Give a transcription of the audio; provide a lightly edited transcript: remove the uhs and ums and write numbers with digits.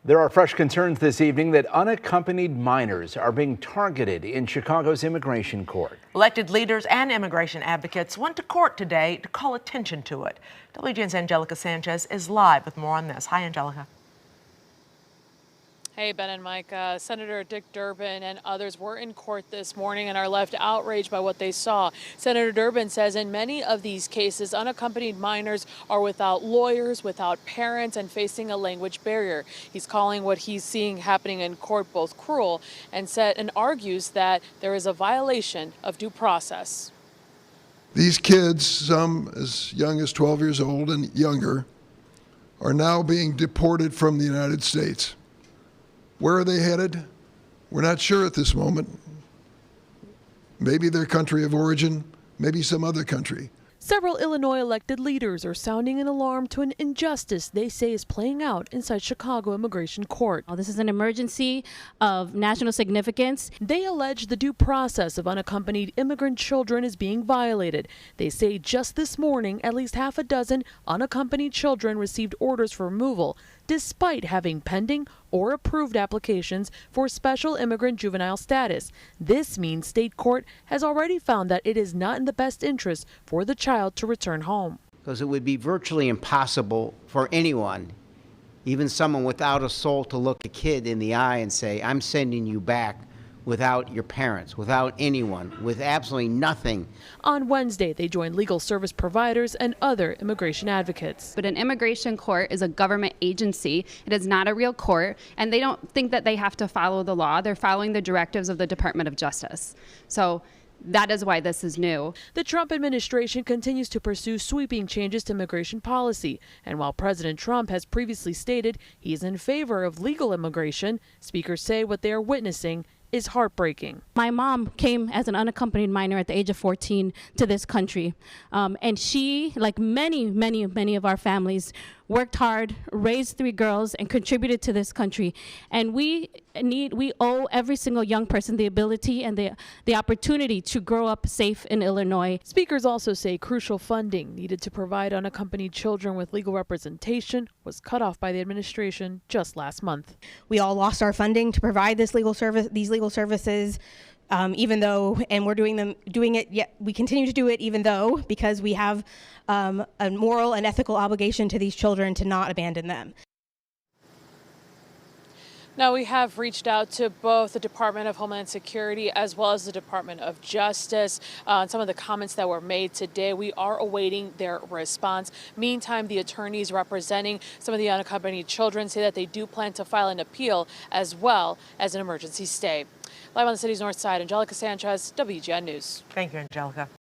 There are fresh concerns this evening that unaccompanied minors are being targeted in Chicago's immigration court. Elected leaders and immigration advocates went to court today to call attention to it. WGN's Angelica Sanchez is live with more on this. Hi, Angelica. Hey, Ben and Mike. Senator Dick Durbin and others were in court this morning and are left outraged by what they saw. Senator Durbin says in many of these cases, unaccompanied minors are without lawyers, without parents, and facing a language barrier. He's calling what he's seeing happening in court both cruel and argues that there is a violation of due process. These kids, some as young as 12 years old and younger, are now being deported from the United States. Where are they headed? We're not sure at this moment. Maybe their country of origin, maybe some other country. Several Illinois elected leaders are sounding an alarm to an injustice they say is playing out inside Chicago Immigration Court. This is an emergency of national significance. They allege the due process of unaccompanied immigrant children is being violated. They say just this morning, at least half a dozen unaccompanied children received orders for removal, despite having pending or approved applications for special immigrant juvenile status. This means state court has already found that it is not in the best interest for the child to return home. Because it would be virtually impossible for anyone, even someone without a soul, to look a kid in the eye and say, I'm sending you back without your parents, without anyone, with absolutely nothing. On Wednesday, they joined legal service providers and other immigration advocates. But an immigration court is a government agency. It is not a real court, and they don't think that they have to follow the law. They're following the directives of the Department of Justice. So that is why this is new. The Trump administration continues to pursue sweeping changes to immigration policy. And while President Trump has previously stated he is in favor of legal immigration, speakers say what they are witnessing is heartbreaking. My mom came as an unaccompanied minor at the age of 14 to this country. And she, like many of our families, worked hard, raised 3 girls, and contributed to this country. And we owe every single young person the ability and the opportunity to grow up safe in Illinois. Speakers also say crucial funding needed to provide unaccompanied children with legal representation was cut off by the administration just last month. We all lost our funding to provide these legal services. Even though, and we're doing it, yet we continue to do it even though, because we have a moral and ethical obligation to these children to not abandon them. Now, we have reached out to both the Department of Homeland Security as well as the Department of Justice on some of the comments that were made today. We are awaiting their response. Meantime, the attorneys representing some of the unaccompanied children say that they do plan to file an appeal as well as an emergency stay. Live on the city's north side, Angelica Sanchez, WGN News. Thank you, Angelica.